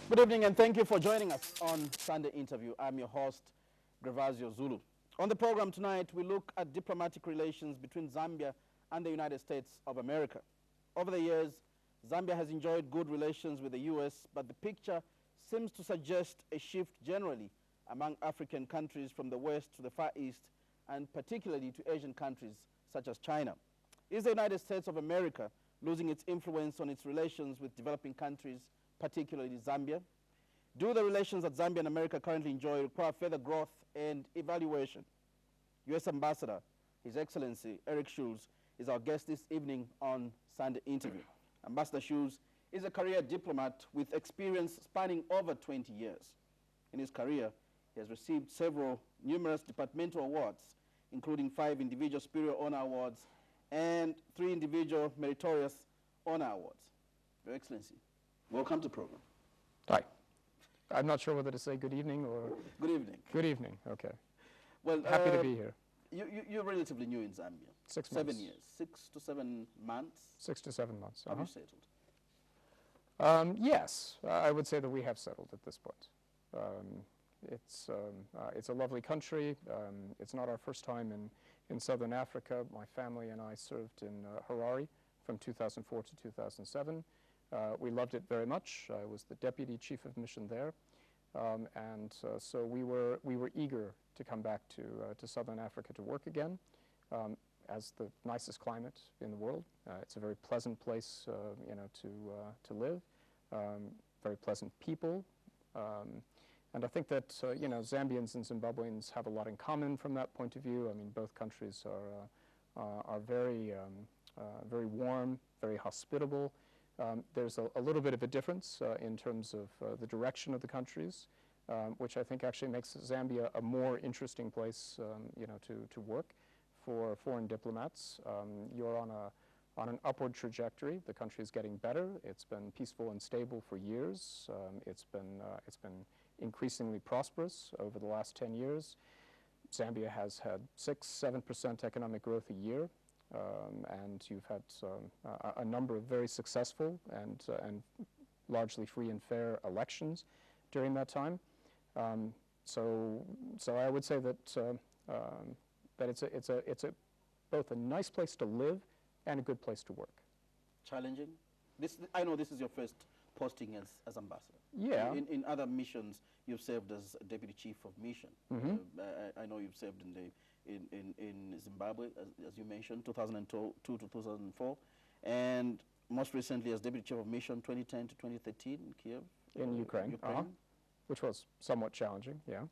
Good evening and thank you for joining us on Sunday Interview. I'm your host, Gravazio Zulu. On the program tonight, we look at diplomatic relations between Zambia and the United States of America. Over the years, Zambia has enjoyed good relations with the U.S., but the picture seems to suggest a shift generally among African countries from the West to the Far East, and particularly to Asian countries such as China. Is the United States of America losing its influence on its relations with developing countries, particularly Zambia? Do the relations that Zambia and America currently enjoy require further growth and evaluation? U.S. Ambassador, His Excellency Eric Schultz, is our guest this evening on Sunday Interview. Ambassador Schultz is a career diplomat with experience spanning over 20 years. In his career, he has received numerous departmental awards, including 5 individual Superior Honor Awards and 3 individual Meritorious Honor Awards. Your Excellency, welcome to the program. Hi. I'm not sure whether to say good evening or... Good evening. Good evening, okay. Well, happy to be here. You're relatively new in Zambia. 6 months. 7 years. 6 to 7 months. 6 to 7 months. Have you settled? Yes, I would say that we have settled at this point. It's a lovely country. It's not our first time in Southern Africa. My family and I served in Harare from 2004 to 2007. We loved it very much. I was the deputy chief of mission there, so we were eager to come back to Southern Africa to work again, as the nicest climate in the world. It's a very pleasant place, to live. Very pleasant people, and I think that Zambians and Zimbabweans have a lot in common from that point of view. I mean, both countries are very very warm, very hospitable. There's a little bit of a difference in terms of the direction of the countries, which I think actually makes Zambia a more interesting place, to work for foreign diplomats. You're on an upward trajectory. The country is getting better. It's been peaceful and stable for years. It's been increasingly prosperous over the last 10 years. Zambia has had 6-7% economic growth a year. And you've had a number of very successful and largely free and fair elections during that time. So I would say that it's both a nice place to live and a good place to work. Challenging? I know this is your first posting as ambassador. Yeah. In other missions, you've served as deputy chief of mission. Mm-hmm. I know you've served in Zimbabwe, as you mentioned, 2002 to 2004, and most recently as deputy chief of mission, 2010 to 2013 in Kiev. In Ukraine. Which was somewhat challenging, yeah.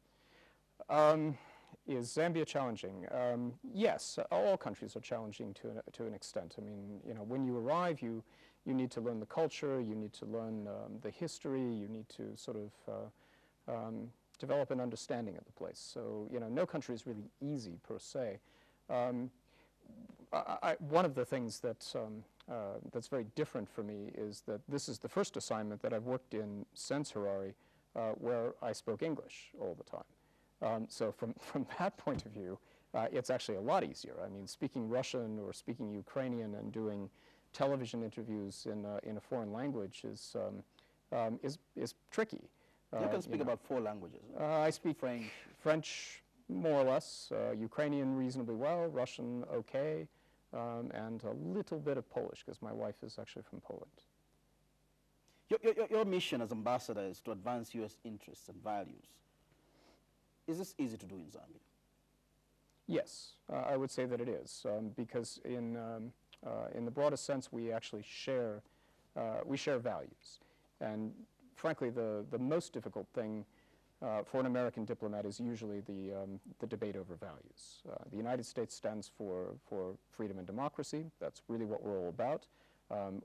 Is Zambia challenging? Yes, all countries are challenging to an extent. I mean, when you arrive, you need to learn the culture, you need to learn the history, you need to sort of develop an understanding of the place. So, no country is really easy per se. One of the things that's very different for me is that this is the first assignment that I've worked in since Harare where I spoke English all the time. So from that point of view, it's actually a lot easier. I mean, speaking Russian or speaking Ukrainian and doing television interviews in a foreign language is tricky. You can speak about 4 languages. I speak French more or less, Ukrainian reasonably well, Russian okay, and a little bit of Polish because my wife is actually from Poland. Your mission as ambassador is to advance U.S. interests and values. Is this easy to do in Zambia? Yes, I would say that it is, because in the broadest sense, we actually share values. And frankly, the most difficult thing for an American diplomat is usually the debate over values. The United States stands for freedom and democracy. That's really what we're all about.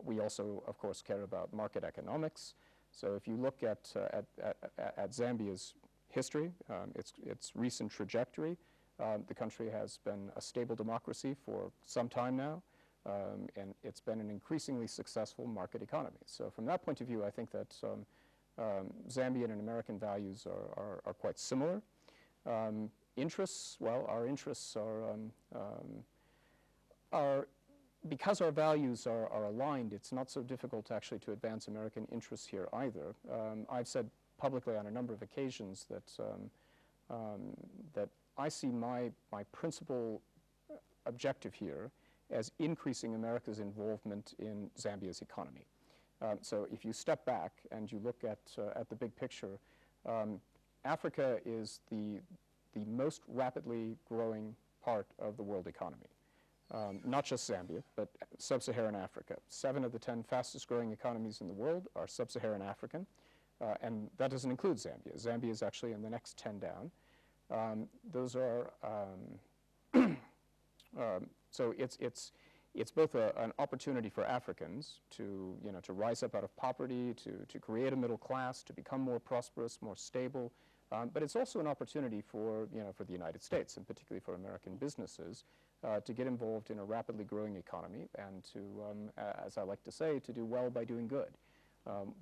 We also, of course, care about market economics. So if you look at Zambia's history, its recent trajectory, the country has been a stable democracy for some time now, and it's been an increasingly successful market economy. So from that point of view, I think that Zambian and American values are quite similar. Interests, well, our interests are because our values are aligned, it's not so difficult actually to advance American interests here either. I've said publicly on a number of occasions that, that I see my principal objective here as increasing America's involvement in Zambia's economy. So if you step back and you look at the big picture, Africa is the most rapidly growing part of the world economy. Not just Zambia, but sub-Saharan Africa. 7 of the 10 fastest growing economies in the world are sub-Saharan African, and that doesn't include Zambia. Zambia is actually in the next 10 down. Those are, so it's both an opportunity for Africans to, to rise up out of poverty, to create a middle class, to become more prosperous, more stable, but it's also an opportunity for, for the United States, and particularly for American businesses, to get involved in a rapidly growing economy and to, as I like to say, to do well by doing good.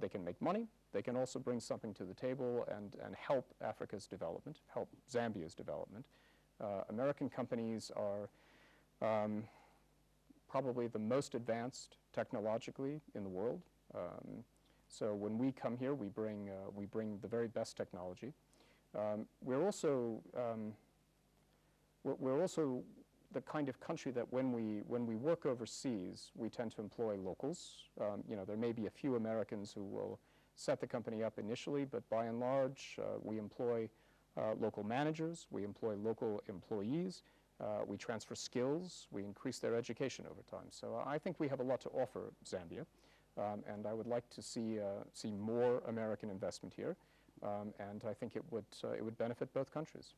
They can make money, they can also bring something to the table and help Africa's development, help Zambia's development. American companies are probably the most advanced technologically in the world. So when we come here, we bring the very best technology. We're also the kind of country that when we work overseas, we tend to employ locals. There may be a few Americans who will set the company up initially, but by and large, we employ local managers, we employ local employees, we transfer skills, we increase their education over time. So I think we have a lot to offer Zambia, and I would like to see more American investment here, and I think it would benefit both countries.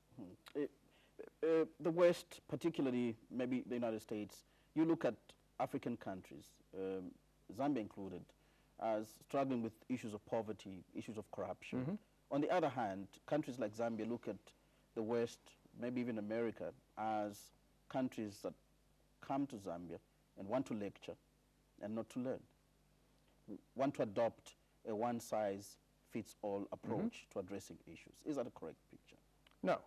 The West, particularly maybe the United States, you look at African countries, Zambia included, as struggling with issues of poverty, issues of corruption. Mm-hmm. On the other hand, countries like Zambia look at the West, maybe even America, as countries that come to Zambia and want to lecture and not to learn, want to adopt a one-size-fits-all approach to addressing issues. Is that a correct picture? No,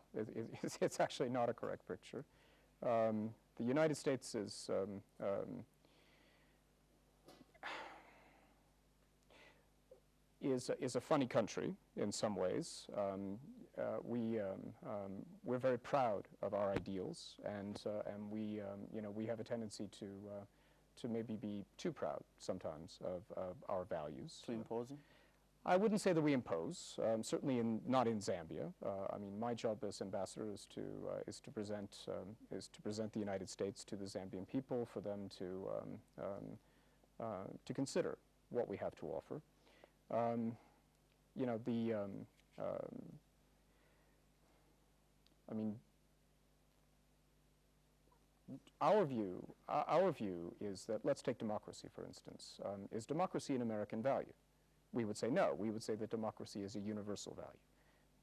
it's actually not a correct picture. The United States is a funny country in some ways. We're very proud of our ideals, and we have a tendency to maybe be too proud sometimes of our values. To imposing? I wouldn't say that we impose. Certainly not in Zambia. I mean, my job as ambassador is to present the United States to the Zambian people, for them to consider what we have to offer. I mean, our view is that, let's take democracy for instance. Is democracy an American value? We would say no. We would say that democracy is a universal value,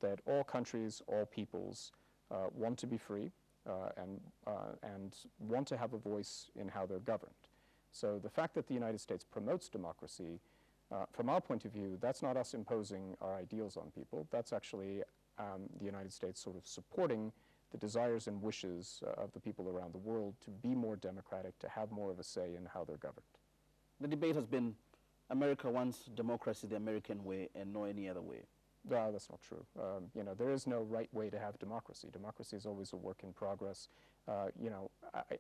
that all countries, all peoples want to be free and want to have a voice in how they're governed. So the fact that the United States promotes democracy, from our point of view, that's not us imposing our ideals on people. That's actually the United States sort of supporting the desires and wishes of the people around the world to be more democratic, to have more of a say in how they're governed. The debate has been America wants democracy the American way and no any other way. No, that's not true. There is no right way to have democracy. Democracy is always a work in progress.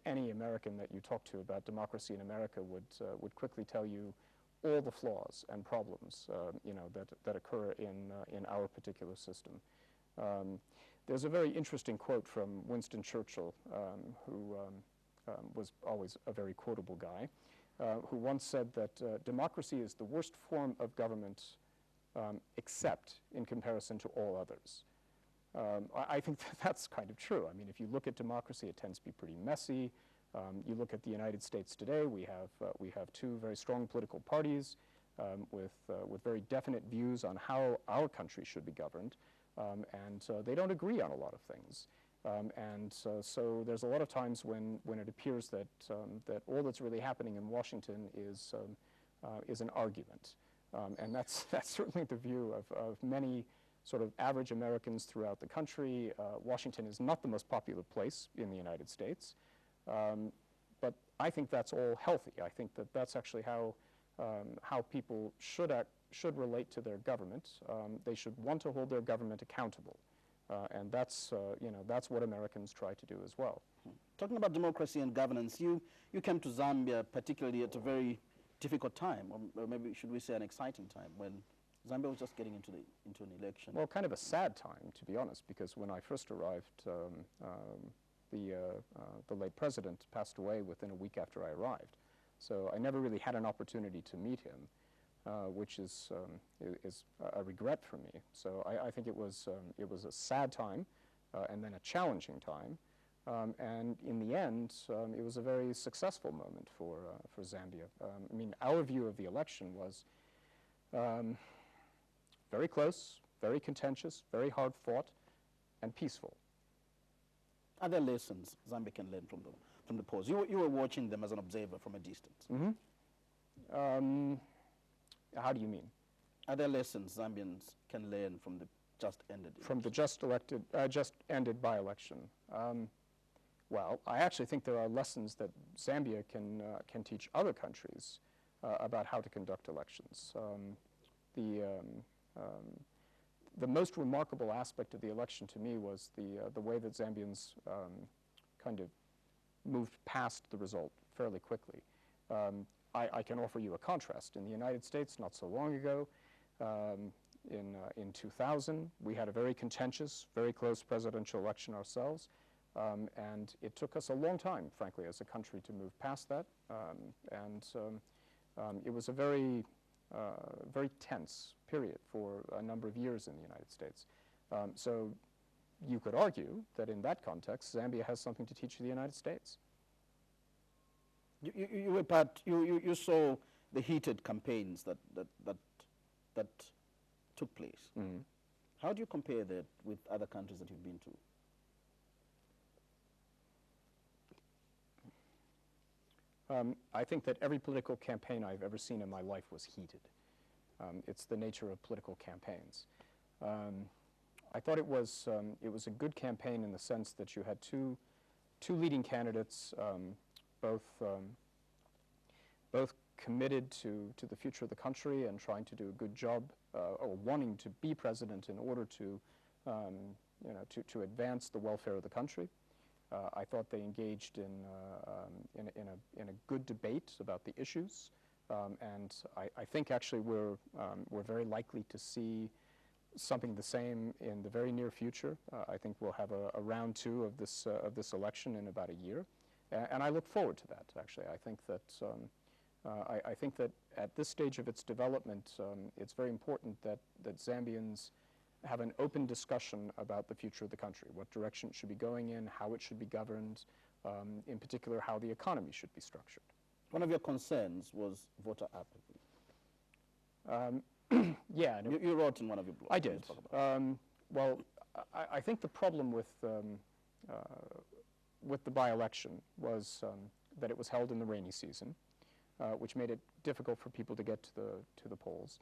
Any American that you talk to about democracy in America would quickly tell you all the flaws and problems that occur in our particular system. There's a very interesting quote from Winston Churchill, who was always a very quotable guy, who once said that democracy is the worst form of government except in comparison to all others. I think that's kind of true. I mean, if you look at democracy, it tends to be pretty messy. You look at the United States today, we have two very strong political parties with very definite views on how our country should be governed, and they don't agree on a lot of things. So there's a lot of times when it appears that all that's really happening in Washington is an argument, and that's certainly the view of many sort of average Americans throughout the country. Washington is not the most popular place in the United States, But I think that's all healthy. I think that that's actually how people should relate to their government. They should want to hold their government accountable. And that's, that's what Americans try to do as well. Talking about democracy and governance, you came to Zambia particularly at a very difficult time, or maybe should we say an exciting time, when Zambia was just getting into an election. Well, kind of a sad time, to be honest, because when I first arrived, the late president passed away within a week after I arrived. So I never really had an opportunity to meet him, which is a regret for me. So I think it was a sad time and then a challenging time. And in the end, it was a very successful moment for Zambia. I mean, our view of the election was very close, very contentious, very hard fought, and peaceful. Are there lessons Zambia can learn from the polls? You were watching them as an observer from a distance. Mm-hmm. How do you mean? Are there lessons Zambians can learn from the just ended election? From the just ended by-election? Well, I actually think there are lessons that Zambia can teach other countries about how to conduct elections. The most remarkable aspect of the election to me was the way that Zambians kind of moved past the result fairly quickly. I can offer you a contrast. In the United States, not so long ago, in 2000, we had a very contentious, very close presidential election ourselves, and it took us a long time, frankly, as a country to move past that, it was a very tense period for a number of years in the United States. So you could argue that in that context, Zambia has something to teach the United States. You saw the heated campaigns that took place. Mm-hmm. How do you compare that with other countries that you've been to? I think that every political campaign I've ever seen in my life was heated. It's the nature of political campaigns. I thought it was a good campaign in the sense that you had two leading candidates, both committed to the future of the country and trying to do a good job, or wanting to be president in order to advance the welfare of the country. I thought they engaged in a good debate about the issues, and I think actually we're very likely to see something the same in the very near future. I think we'll have a round two of this election in about a year, and I look forward to that. Actually, I think that at this stage of its development, it's very important that Zambians have an open discussion about the future of the country, what direction it should be going in, how it should be governed, in particular how the economy should be structured. One of your concerns was voter apathy. Yeah. You wrote in one of your blogs. I did. Well, I think the problem with the by-election was that it was held in the rainy season, which made it difficult for people to get to the polls.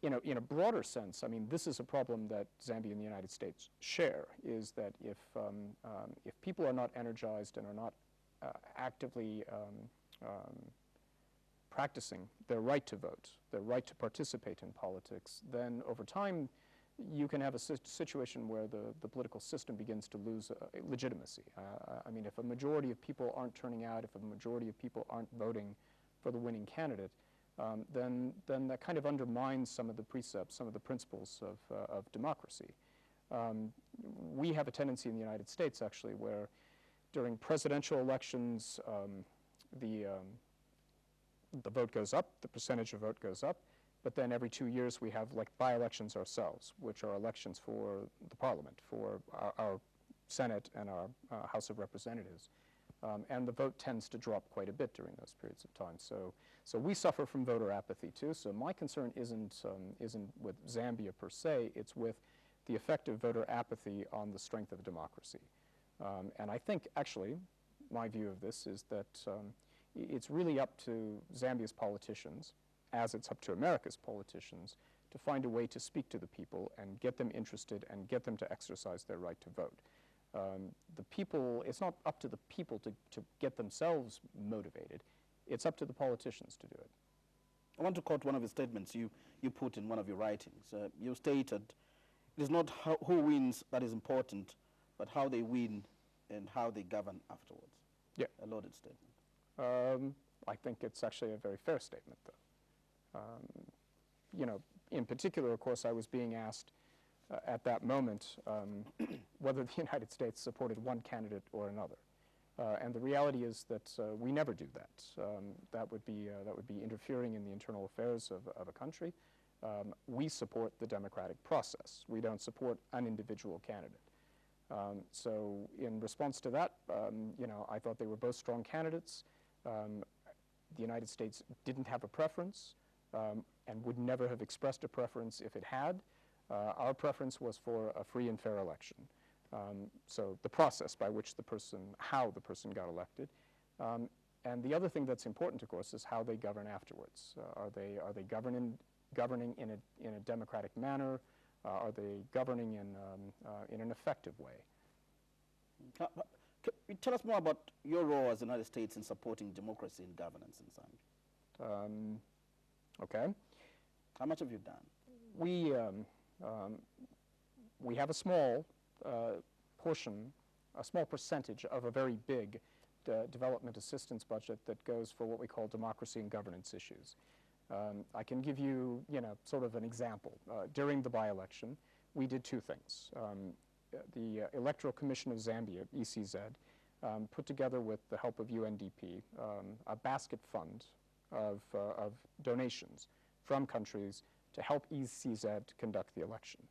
In a broader sense, I mean, this is a problem that Zambia and the United States share, is that if people are not energized and are not actively practicing their right to vote, their right to participate in politics, then over time you can have a situation where the political system begins to lose legitimacy. I mean, if a majority of people aren't turning out, if a majority of people aren't voting for the winning candidate, then that kind of undermines some of the precepts, some of the principles of democracy. We have a tendency in the United States, actually, where during presidential elections, the vote goes up, the percentage of vote goes up, but then every 2 years we have like by-elections ourselves, which are elections for the parliament, for our Senate and our House of Representatives. And the vote tends to drop quite a bit during those periods of time. So we suffer from voter apathy too. So my concern isn't with Zambia per se, it's with the effect of voter apathy on the strength of democracy. And I think actually, my view of this is that it's really up to Zambia's politicians, as it's up to America's politicians, to find a way to speak to the people and get them interested and get them to exercise their right to vote. The people, it's not up to the people to get themselves motivated. It's up to the politicians to do it. I want to quote one of your statements you put in one of your writings. You stated, it is not who wins that is important, but how they win and how they govern afterwards. Yeah. A loaded statement. I think it's actually a very fair statement, though. You know, in particular, of course, I was being asked at that moment whether the United States supported one candidate or another. And the reality is that we never do that. That would be interfering in the internal affairs of a country. We support the democratic process. We don't support an individual candidate. So in response to that, you know, I thought they were both strong candidates. The United States didn't have a preference and would never have expressed a preference if it had. Our preference was for a free and fair election. So the process by which how the person got elected. And the other thing that's important, of course, is how they govern afterwards. Are they governing in a democratic manner? Are they governing in an effective way? Can you tell us more about your role as the United States in supporting democracy and governance in Zambia? Okay. How much have you done? We have a small portion, a small percentage of a very big development assistance budget that goes for what we call democracy and governance issues. I can give you, you know, sort of an example. During the by-election, we did two things. The Electoral Commission of Zambia, ECZ, put together with the help of UNDP a basket fund of donations from countries to help ECZ conduct the election.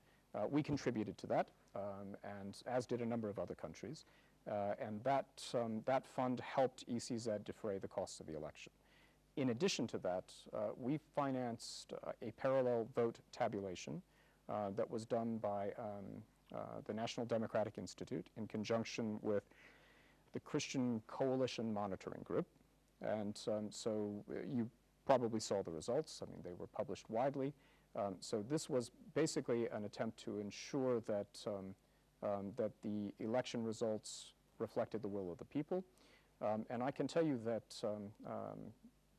We contributed to that, and as did a number of other countries, and that fund helped ECZ defray the costs of the election. In addition to that, we financed a parallel vote tabulation that was done by the National Democratic Institute in conjunction with the Christian Coalition Monitoring Group. And so you probably saw the results. I mean, they were published widely. So this was basically an attempt to ensure that, that the election results reflected the will of the people. And I can tell you that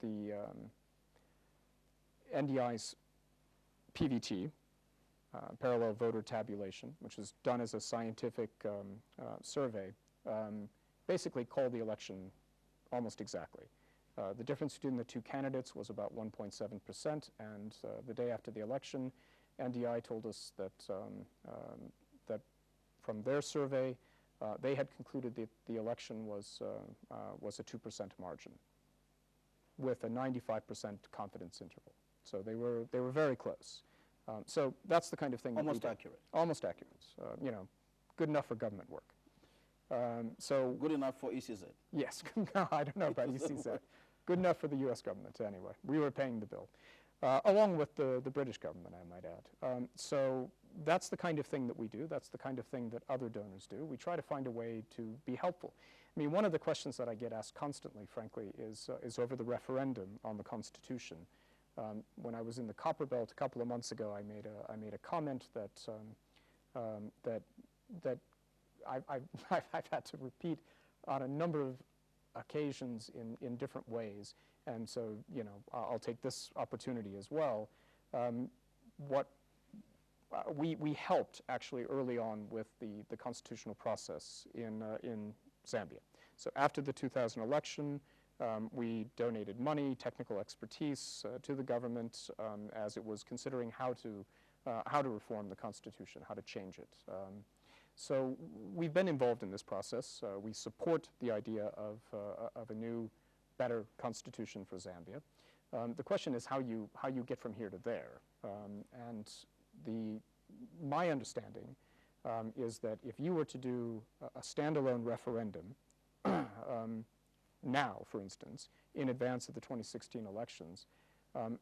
the NDI's PVT, parallel voter tabulation, which was done as a scientific survey, basically called the election almost exactly. The difference between the two candidates was about 1.7%, and the day after the election, NDI told us that, that from their survey, they had concluded that the election was a 2% margin with a 95% confidence interval. So they were very close. So that's the kind of thing. Almost accurate. Almost accurate. You know, good enough for government work. So good enough for ECZ. Yes. No, I don't know about ECZ. Good enough for the U.S. government, anyway. We were paying the bill, along with the British government, I might add. So that's the kind of thing that we do. That's the kind of thing that other donors do. We try to find a way to be helpful. I mean, one of the questions that I get asked constantly, frankly, is over the referendum on the Constitution. When I was in the Copper Belt a couple of months ago, I made a comment that that I've had to repeat on a number of occasions in different ways, and so, you know, I'll take this opportunity as well. We helped actually early on with the constitutional process in Zambia. So after the 2000 election, we donated money, technical expertise to the government as it was considering how to reform the Constitution, how to change it. So we've been involved in this process. We support the idea of a new, better Constitution for Zambia. The question is how you get from here to there. And my understanding is that if you were to do a standalone referendum now, for instance, in advance of the 2016 elections,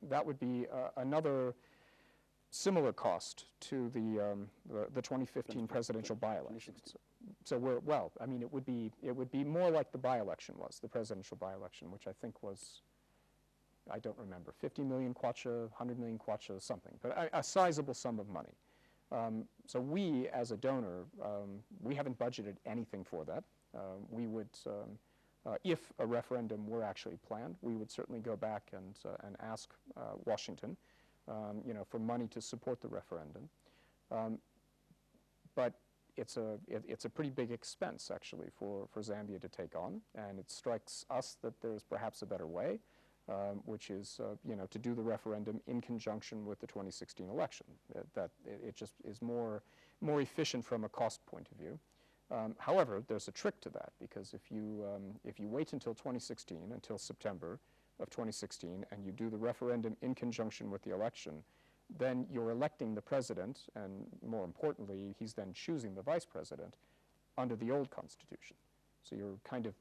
that would be another similar cost to the 2015 presidential by-elections. So I mean, it would be more like the by-election was, the presidential by-election, which I think was, I don't remember, 50 million kwacha, 100 million kwacha, something, but a sizable sum of money. So we, as a donor, we haven't budgeted anything for that. We would, if a referendum were actually planned, we would certainly go back and ask Washington, for money to support the referendum. But it's a pretty big expense, actually, for Zambia to take on, and it strikes us that there's perhaps a better way, which is, to do the referendum in conjunction with the 2016 election. It just is more efficient from a cost point of view. However, there's a trick to that, because if you wait until 2016, until September of 2016, and you do the referendum in conjunction with the election, then you're electing the president, and more importantly, he's then choosing the vice president under the old constitution. So you're kind of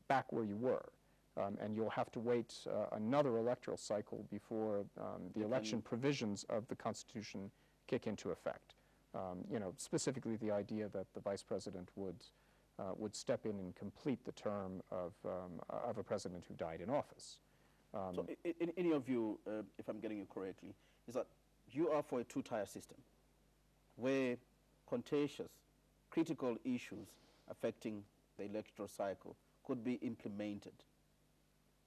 back where you were, and you'll have to wait another electoral cycle before the election provisions of the constitution kick into effect. Specifically the idea that the vice president would step in and complete the term of a president who died in office. So in your view, if I'm getting you correctly, is that you are for a two-tier system where contentious, critical issues affecting the electoral cycle could be implemented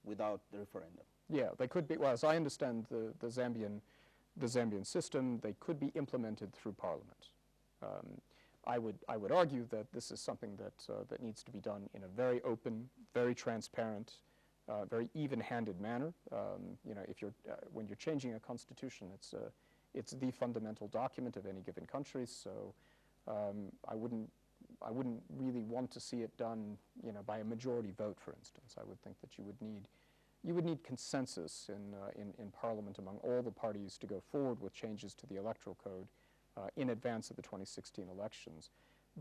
without the referendum? Yeah, they could be. Well, as I understand the Zambian system, they could be implemented through Parliament. I would argue that this is something that needs to be done in a very open, very transparent, very even-handed manner. When you're changing a constitution, it's the fundamental document of any given country. So I wouldn't really want to see it done, by a majority vote, for instance. I would think that you would need consensus in Parliament among all the parties to go forward with changes to the electoral code in advance of the 2016 elections.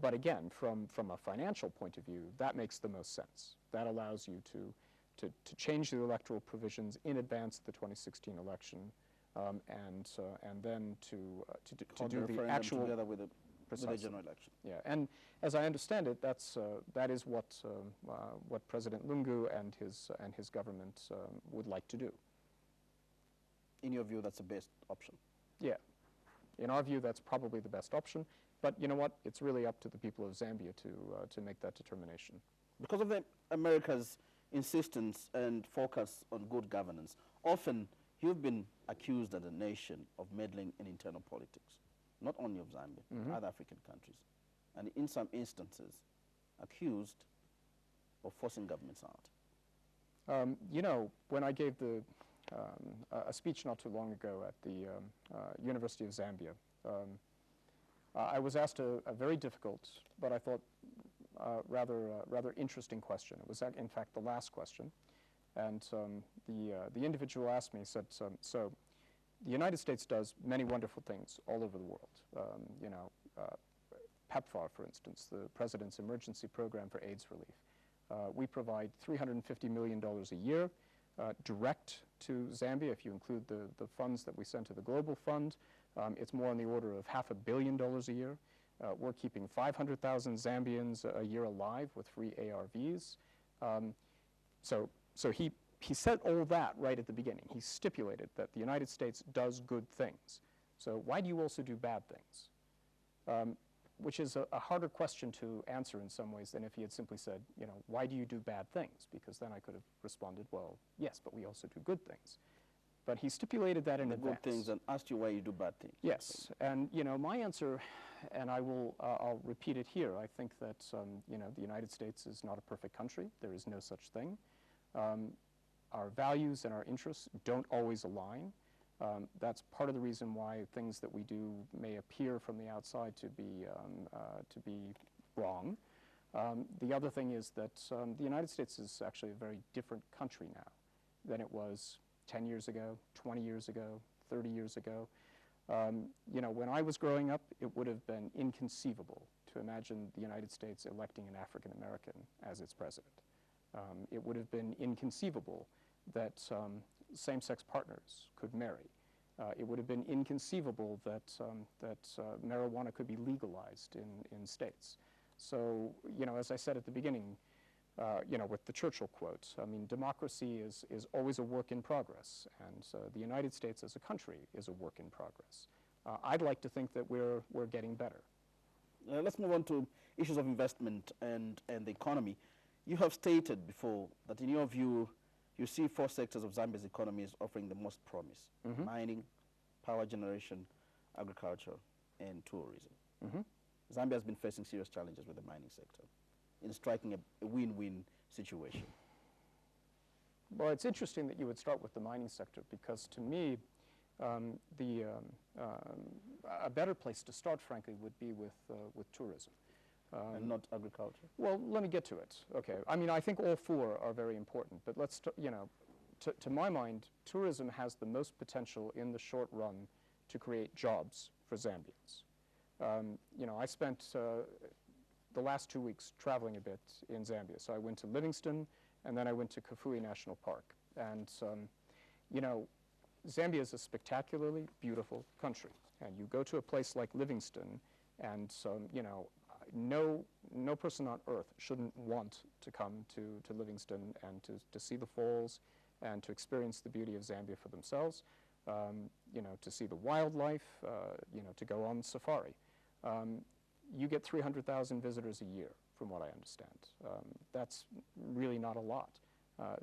But again, from a financial point of view, that makes the most sense. That allows you to change the electoral provisions in advance of the 2016 election, and then to do the actual together with the general election. Yeah, and as I understand it, that is what President Lungu and his government would like to do. In your view, that's the best option? Yeah, in our view, that's probably the best option. But you know what? It's really up to the people of Zambia to make that determination. Because of America's insistence and focus on good governance, often you've been accused as a nation of meddling in internal politics, not only of Zambia, other African countries, and in some instances accused of forcing governments out. When I gave a speech not too long ago at the University of Zambia, I was asked a very difficult, but I thought rather interesting question. It was, in fact, the last question. And the individual asked me, said, so the United States does many wonderful things all over the world. PEPFAR, for instance, the President's Emergency Program for AIDS Relief. We provide $350 million a year direct to Zambia. If you include the funds that we send to the Global Fund, it's more on the order of $500 million a year. We're keeping 500,000 Zambians a year alive with free ARVs. So he said all that right at the beginning. He stipulated that the United States does good things. So why do you also do bad things? Which is a harder question to answer in some ways than if he had simply said, why do you do bad things? Because then I could have responded, well, yes, but we also do good things. But he stipulated that in advance. Good things, and asked you why you do bad things. Yes, and my answer, and I'll repeat it here. I think that the United States is not a perfect country. There is no such thing. Our values and our interests don't always align. That's part of the reason why things that we do may appear from the outside to be wrong. The other thing is that the United States is actually a very different country now than it was 10 years ago, 20 years ago, 30 years ago. When I was growing up, it would have been inconceivable to imagine the United States electing an African American as its president. It would have been inconceivable that same-sex partners could marry. It would have been inconceivable that marijuana could be legalized in states. So, as I said at the beginning, with the Churchill quote, democracy is always a work in progress, and the United States as a country is a work in progress. I'd like to think that we're getting better. Let's move on to issues of investment and the economy. You have stated before that in your view, you see 4 sectors of Zambia's economy as offering the most promise: mining, power generation, agriculture, and tourism. Zambia has been facing serious challenges with the mining sector in striking a win-win situation. Well, it's interesting that you would start with the mining sector, because to me, a better place to start, frankly, would be with tourism. And not agriculture? Well, let me get to it. Okay. I mean, I think all 4 are very important, but let's, to my mind, tourism has the most potential in the short run to create jobs for Zambians. I spent the last 2 weeks traveling a bit in Zambia. So I went to Livingstone, and then I went to Kafue National Park. And, Zambia is a spectacularly beautiful country. And you go to a place like Livingstone, and, no person on earth shouldn't want to come to Livingstone and to see the falls and to experience the beauty of Zambia for themselves, to see the wildlife, to go on safari. You get 300,000 visitors a year, from what I understand. That's really not a lot.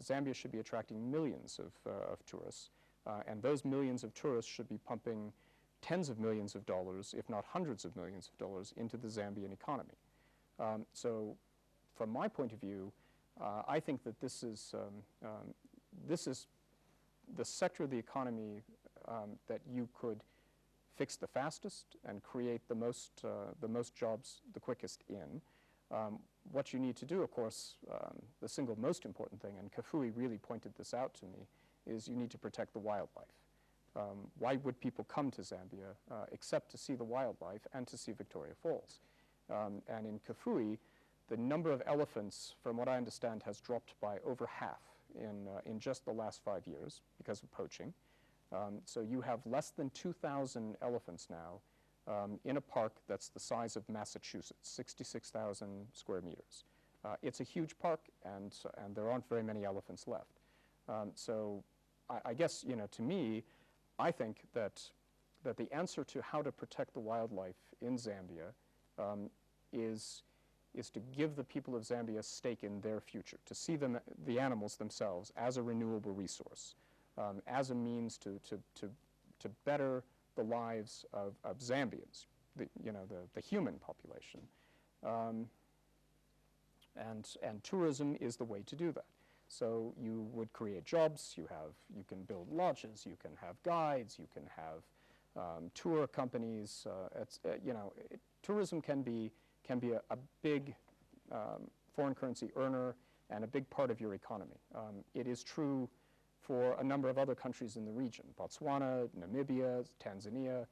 Zambia should be attracting millions of tourists, and those millions of tourists should be pumping tens of millions of dollars, if not hundreds of millions of dollars, into the Zambian economy. So from my point of view, I think that this is the sector of the economy that you could fix the fastest and create the most jobs the quickest in. What you need to do, of course, the single most important thing, and Kafue really pointed this out to me, is you need to protect the wildlife. Why would people come to Zambia except to see the wildlife and to see Victoria Falls? And in Kafue, the number of elephants, from what I understand, has dropped by over half in just the last 5 years because of poaching. So you have less than 2,000 elephants now in a park that's the size of Massachusetts, 66,000 square meters. It's a huge park, and there aren't very many elephants left. So I guess, to me, I think that the answer to how to protect the wildlife in Zambia is to give the people of Zambia a stake in their future, to see the animals themselves as a renewable resource, as a means to better the lives of Zambians, the human population. And tourism is the way to do that. So you would create jobs, you can build lodges, you can have guides, you can have tour companies. Tourism can be a big foreign currency earner and a big part of your economy. It is true for a number of other countries in the region: Botswana, Namibia, Tanzania.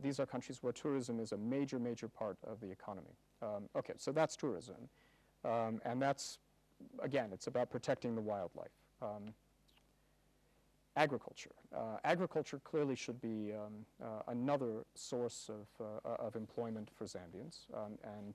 These are countries where tourism is a major, major part of the economy. Okay, so that's tourism. And that's, again, it's about protecting the wildlife. Agriculture. Agriculture clearly should be another source of employment for Zambians. And